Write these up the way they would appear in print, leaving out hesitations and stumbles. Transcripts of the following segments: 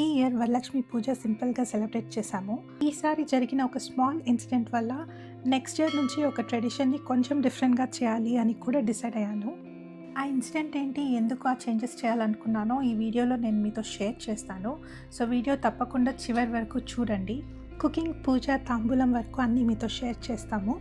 ఈ ఇయర్ వరలక్ష్మి పూజ సింపుల్గా సెలబ్రేట్ చేశాము. ఈసారి జరిగిన ఒక స్మాల్ ఇన్సిడెంట్ వల్ల నెక్స్ట్ ఇయర్ నుంచి ఒక ట్రెడిషన్ని కొంచెం డిఫరెంట్గా చేయాలి అని కూడా డిసైడ్ అయ్యాను. ఆ ఇన్సిడెంట్ ఏంటి, ఎందుకు ఆ చేంజెస్ చేయాలనుకున్నానో ఈ వీడియోలో నేను మీతో షేర్ చేస్తాను. సో వీడియో తప్పకుండా చివరి వరకు చూడండి. కుకింగ్, పూజ, తాంబూలం వరకు అన్నీ మీతో షేర్ చేస్తాము.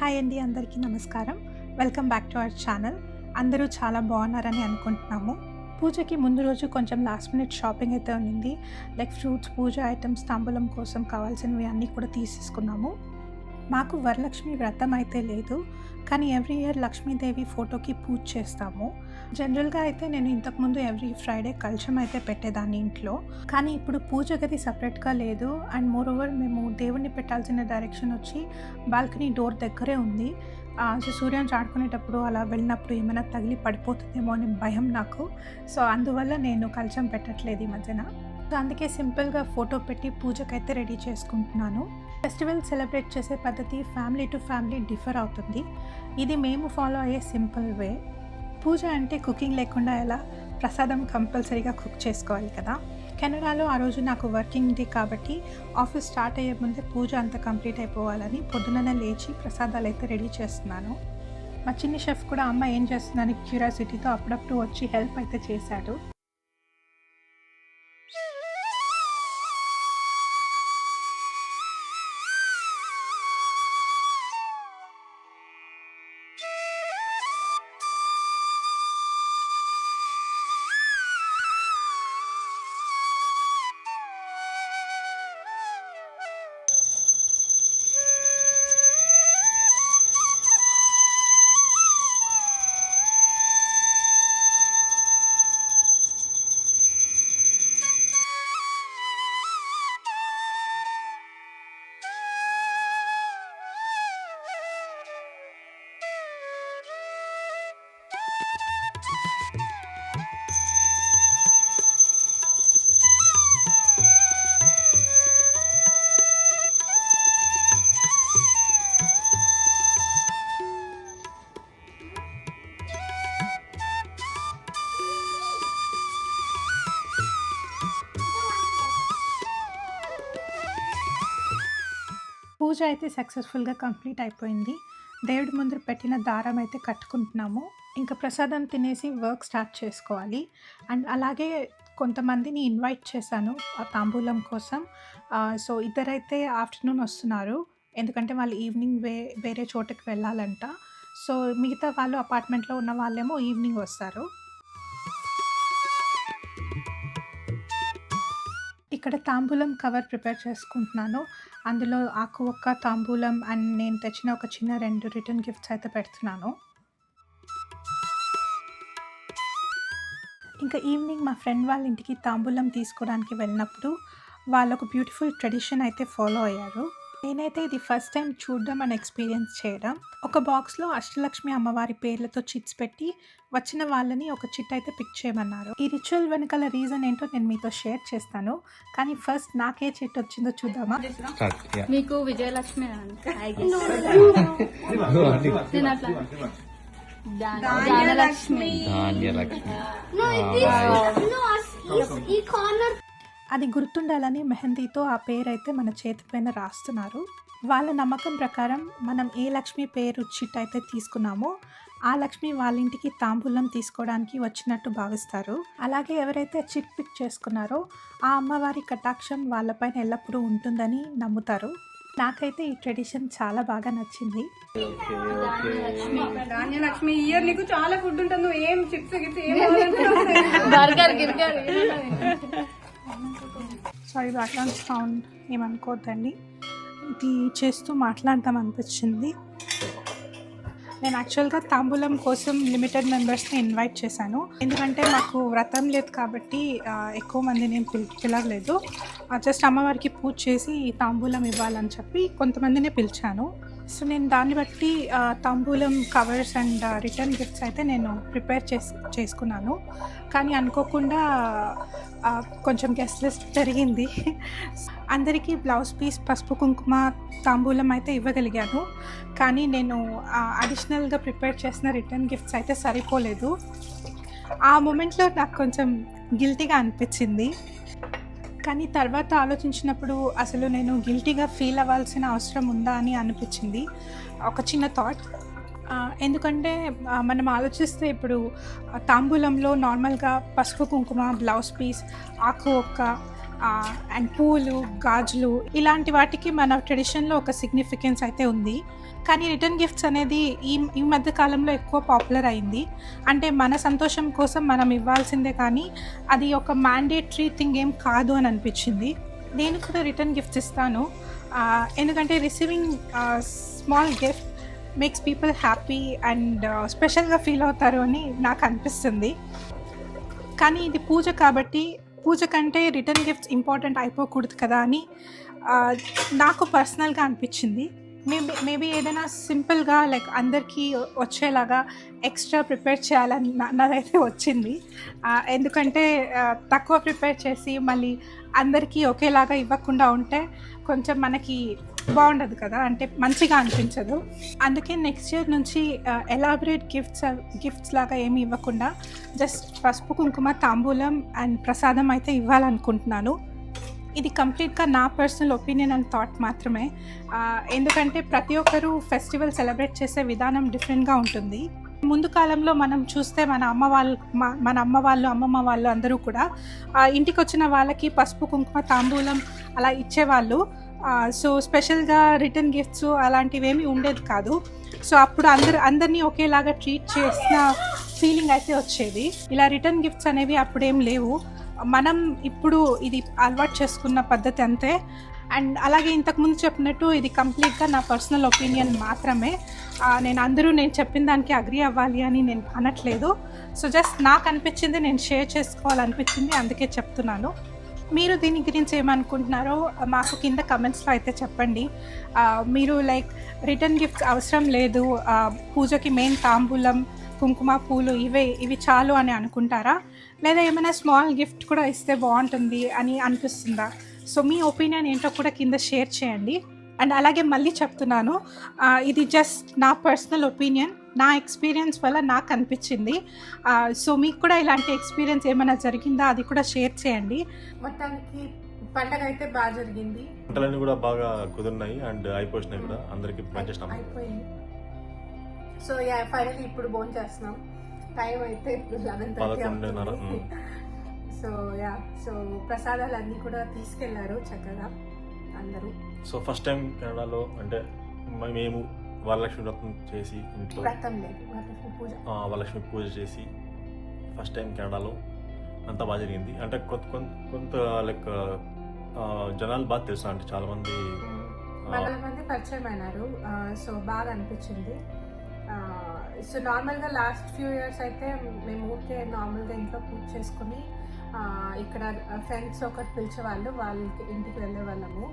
హాయ్ అండి, అందరికీ నమస్కారం. Welcome back to our channel. అందరూ చాలా బాగున్నారని అనుకుంటున్నాము. పూజకి ముందు రోజు కొంచెం లాస్ట్ మినిట్ షాపింగ్ అయితే ఉంది. లైక్ ఫ్రూట్స్, పూజ ఐటమ్స్, తాంబూలం కోసం కావాల్సినవి అన్నీ కూడా తీసేసుకున్నాము. మాకు వరలక్ష్మి వ్రతం అయితే లేదు, కానీ ఎవ్రీ ఇయర్ లక్ష్మీదేవి ఫోటోకి పూజ చేస్తాము. జనరల్గా అయితే నేను ఇంతకుముందు ఎవ్రీ ఫ్రైడే కలశం అయితే పెట్టేదాన్ని ఇంట్లో, కానీ ఇప్పుడు పూజ గది సపరేట్గా లేదు. అండ్ మోర్ ఓవర్ మేము దేవుణ్ణి పెట్టాల్సిన డైరెక్షన్ వచ్చి బాల్కనీ డోర్ దగ్గరే ఉంది. సో సూర్యుని ఆడుకునేటప్పుడు అలా వెళ్ళినప్పుడు ఏమైనా తగిలి పడిపోతుందేమో అని భయం నాకు. సో అందువల్ల నేను కలశం పెట్టట్లేదు ఈ మధ్యన. సో అందుకే సింపుల్గా ఫోటో పెట్టి పూజకైతే రెడీ చేసుకుంటున్నాను. ఫెస్టివల్ సెలబ్రేట్ చేసే పద్ధతి ఫ్యామిలీ టు ఫ్యామిలీ డిఫర్ అవుతుంది. ఇది మేము ఫాలో అయ్యే సింపుల్ వే. పూజ అంటే కుకింగ్ లేకుండా ఎలా, ప్రసాదం కంపల్సరీగా కుక్ చేసుకోవాలి కదా. కెనడాలో ఆ రోజు నాకు వర్కింగ్ డే కాబట్టి ఆఫీస్ స్టార్ట్ అయ్యే ముందే పూజ అంతా కంప్లీట్ అయిపోవాలని పొద్దుననే లేచి ప్రసాదాలు అయితే రెడీ చేస్తున్నాను. మా చిన్ని షెఫ్ కూడా అమ్మ ఏం చేస్తుందని క్యూరియాసిటీతో అప్పుడప్పుడు వచ్చి హెల్ప్ అయితే చేశాడు. పూజ అయితే సక్సెస్ఫుల్గా కంప్లీట్ అయిపోయింది. దేవుడి ముందు పెట్టిన దారం అయితే కట్టుకుంటున్నాము. ఇంకా ప్రసాదం తినేసి వర్క్ స్టార్ట్ చేసుకోవాలి. అండ్ అలాగే కొంతమందిని ఇన్వైట్ చేశాను ఆ తాంబూలం కోసం. సో ఇద్దరైతే ఆఫ్టర్నూన్ వస్తున్నారు, ఎందుకంటే వాళ్ళు ఈవినింగ్ వేరే చోటుకి వెళ్ళాలంట. సో మిగతా వాళ్ళు అపార్ట్మెంట్లో ఉన్న వాళ్ళేమో ఈవినింగ్ వస్తారు. ఇక్కడ తాంబూలం కవర్ ప్రిపేర్ చేసుకుంటున్నాను. అందులో ఆకు ఒక్క తాంబూలం అండ్ నేను తెచ్చిన ఒక చిన్న 2 రిటర్న్ గిఫ్ట్స్ అయితే పెడుతున్నాను. ఇంకా ఈవినింగ్ మా ఫ్రెండ్ వాళ్ళ ఇంటికి తాంబూలం తీసుకోవడానికి వెళ్ళినప్పుడు వాళ్ళు ఒక బ్యూటిఫుల్ ట్రెడిషన్ అయితే ఫాలో అయ్యారు. నేనైతే ఇది ఫస్ట్ టైం చూడడం అండ్ ఎక్స్పీరియన్స్ చేయడం. ఒక బాక్స్లో అష్టలక్ష్మి అమ్మవారి పేర్లతో చిట్స్ పెట్టి వచ్చిన వాళ్ళని ఒక చిట్ అయితే పిక్ చేయమన్నారు. ఈ రిచువల్ వెనకాల రీజన్ ఏంటో నేను మీతో షేర్ చేస్తాను, కానీ ఫస్ట్ నాకే చిట్ వచ్చిందో చూద్దామా. మీకు విజయలక్ష్మి అది గుర్తుండాలని మెహందీతో ఆ పేరు అయితే మన చేతి పైన రాస్తున్నారు. వాళ్ళ నమ్మకం ప్రకారం మనం ఏ లక్ష్మి పేరు చిట్ అయితే తీసుకున్నామో ఆ లక్ష్మి వాళ్ళ ఇంటికి తాంబూలం తీసుకోవడానికి వచ్చినట్టు భావిస్తారు. అలాగే ఎవరైతే చిట్ పిక్ చేసుకున్నారో ఆ అమ్మవారి కటాక్షం వాళ్ళపైన ఎల్లప్పుడూ ఉంటుందని నమ్ముతారు. నాకైతే ఈ ట్రెడిషన్ చాలా బాగా నచ్చింది. ధాన్యలక్ష్మి ఇయర్ నీకు చాలా ఫుడ్ ఉంటుంది, నువ్వు ఏం చిప్స్ సారీ బ్యాక్గ్రౌండ్ సౌండ్ ఏమనుకోవద్దండి, ఇది చేస్తూ మాట్లాడదాం అనిపించింది. నేను యాక్చువల్గా తాంబూలం కోసం లిమిటెడ్ మెంబర్స్ని ఇన్వైట్ చేశాను, ఎందుకంటే మాకు వ్రతం లేదు కాబట్టి ఎక్కువ మంది నేను పిలవలేదు. జస్ట్ అమ్మవారికి పూజ చేసి తాంబూలం ఇవ్వాలని చెప్పి కొంతమందిని పిలిచాను. సో నేను దాన్ని బట్టి తాంబూలం కవర్స్ అండ్ రిటర్న్ గిఫ్ట్స్ అయితే నేను ప్రిపేర్ చేసుకున్నాను. కానీ అనుకోకుండా కొంచెం గెస్ట్ లిస్ట్ పెరిగింది. అందరికీ బ్లౌజ్ పీస్, పసుపు కుంకుమ, తాంబూలం అయితే ఇవ్వగలిగాను. కానీ నేను అడిషనల్గా ప్రిపేర్ చేసిన రిటర్న్ గిఫ్ట్స్ అయితే సరిపోలేదు. ఆ మూమెంట్లో నాకు కొంచెం గిల్టీగా అనిపించింది. కానీ తర్వాత ఆలోచించినప్పుడు అసలు నేను గిల్టీగా ఫీల్ అవ్వాల్సిన అవసరం ఉందా అని అనిపించింది. ఒక చిన్న థాట్. ఎందుకంటే మనం ఆలోచిస్తే ఇప్పుడు తాంబూలంలో నార్మల్గా పసుపు కుంకుమ, బ్లౌజ్ పీస్, ఆకు ఒక్క అండ్ పూలు, గాజులు ఇలాంటి వాటికి మన ట్రెడిషన్లో ఒక సిగ్నిఫికెన్స్ అయితే ఉంది. కానీ రిటర్న్ గిఫ్ట్స్ అనేది ఈ మధ్య కాలంలో ఎక్కువ పాపులర్ అయింది. అంటే మన సంతోషం కోసం మనం ఇవ్వాల్సిందే, కానీ అది ఒక మ్యాండేటరీ థింగ్ ఏం కాదు అని అనిపించింది. నేను కూడా రిటర్న్ గిఫ్ట్స్ ఇస్తాను, ఎందుకంటే receiving small gift makes people happy and స్పెషల్గా ఫీల్ అవుతారు అని నాకు అనిపిస్తుంది. కానీ ఇది పూజ కాబట్టి పూజ కంటే రిటర్న్ గిఫ్ట్స్ ఇంపార్టెంట్ అయిపోకూడదు కదా అని నాకు పర్సనల్గా అనిపించింది. మేబీ ఏదైనా సింపుల్గా లైక్ అందరికీ వచ్చేలాగా ఎక్స్ట్రా ప్రిపేర్ చేయాలని నాదైతే వచ్చింది. ఎందుకంటే తక్కువ ప్రిపేర్ చేసి మళ్ళీ అందరికీ ఒకేలాగా ఇవ్వకుండా ఉంటే కొంచెం మనకి బాగుండదు కదా, అంటే మంచిగా అనిపించదు. అందుకే నెక్స్ట్ ఇయర్ నుంచి ఎలాబరేట్ గిఫ్ట్స్ లాగా ఏమి ఇవ్వకుండా జస్ట్ పసుపు కుంకుమ, తాంబూలం అండ్ ప్రసాదం అయితే ఇవ్వాలనుకుంటున్నాను. ఇది కంప్లీట్గా నా పర్సనల్ ఒపీనియన్ అండ్ థాట్ మాత్రమే. ఎందుకంటే ప్రతి ఒక్కరూ ఫెస్టివల్ సెలబ్రేట్ చేసే విధానం డిఫరెంట్గా ఉంటుంది. ముందు కాలంలో మనం చూస్తే మన అమ్మ వాళ్ళు అమ్మమ్మ వాళ్ళు అందరూ కూడా ఇంటికి వచ్చిన వాళ్ళకి పసుపు కుంకుమ, తాంబూలం అలా ఇచ్చేవాళ్ళు. సో స్పెషల్గా రిటర్న్ గిఫ్ట్స్ అలాంటివి ఏమీ ఉండేది కాదు. సో అప్పుడు అందరినీ ఒకేలాగా ట్రీట్ చేసిన ఫీలింగ్ అయితే వచ్చేది. ఇలా రిటర్న్ గిఫ్ట్స్ అనేవి అప్పుడేం లేవు. మనం ఇప్పుడు ఇది అలవాటు చేసుకున్న పద్ధతి అంతే. అండ్ అలాగే ఇంతకుముందు చెప్పినట్టు ఇది కంప్లీట్గా నా పర్సనల్ ఒపీనియన్ మాత్రమే. నేను చెప్పిన దానికి అగ్రీ అవ్వాలి అని నేను అనట్లేదు. సో జస్ట్ నాకు అనిపించింది, నేను షేర్ చేసుకోవాలనిపించింది, అందుకే చెప్తున్నాను. మీరు దీని గురించి ఏమనుకుంటున్నారో మాకు కింద కమెంట్స్లో అయితే చెప్పండి. మీరు లైక్ రిటర్న్ గిఫ్ట్స్ అవసరం లేదు, పూజకి మెయిన్ తాంబూలం, కుంకుమ, పూలు ఇవి చాలు అని అనుకుంటారా, లేదా ఏమైనా స్మాల్ గిఫ్ట్ కూడా ఇస్తే బాగుంటుంది అని అనిపిస్తుందా? సో మీ ఒపీనియన్ ఏంటో కూడా కింద షేర్ చేయండి. అండ్ అలాగే మళ్ళీ చెప్తున్నాను, ఇది జస్ట్ నా పర్సనల్ ఒపీనియన్, నా ఎక్స్పీరియన్స్ వల్ల నాకు అనిపించింది. సో మీకు కూడా ఇలాంటి ఎక్స్పీరియన్స్ ఏమైనా జరిగిందా అది కూడా షేర్ చేయండి. మొత్తానికి పండగ అయితే బాగా జరిగింది, వంటలన్నీ కూడా బాగా కుదిరినాయి అండ్ అయిపోయినాయి కూడా, అందరికి అయిపోయింది. సో ఫైనల్లీ ఇప్పుడు భోజనం చేస్తున్నాం. టైం అయితే ఇప్పుడు 11:30. సో ప్రసాదాలు అన్నీ కూడా తీసుకెళ్లారు చక్కగా అందరూ. సో ఫస్ట్ టైం కెనడాలో అంటే మేము వరలక్ష్మి వ్రతం చేసి ఇంట్లో వరలక్ష్మి పూజ చేసి ఫస్ట్ టైం కెనడాలో అంతా బాగా జరిగింది. అంటే కొంత లైక్ జనాలు బాగా తెలుసు, అంటే చాలా మంది పరిచయం అయినారు. సో బాగా అనిపించింది. సో నార్మల్గా లాస్ట్ ఫ్యూ ఇయర్స్ అయితే మేము ఊరికే నార్మల్గా ఇంట్లో పూజ చేసుకుని ఇక్కడ ఫ్రెండ్స్ ఒకటి పిలిచేవాళ్ళు, వాళ్ళకి ఇంటికి వెళ్ళే వాళ్ళము.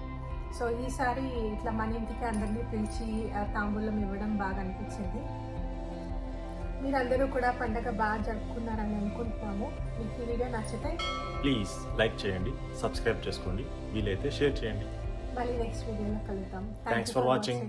సో ఈసారి ఇట్లా మన ఇంటికి అందరినీ పిలిచి తాంబూలం ఇవ్వడం బాగా అనిపించింది. మీరందరూ కూడా పండగ బాగా జరుపుకున్నారని అనుకుంటున్నాము. మీకు ఈ వీడియో నచ్చితే ప్లీజ్ లైక్ చేయండి, సబ్స్క్రైబ్ చేసుకోండి, వీలైతే షేర్ చేయండి. మళ్ళీ నెక్స్ట్ వీడియోలో కలుద్దాం. Thanks for watching.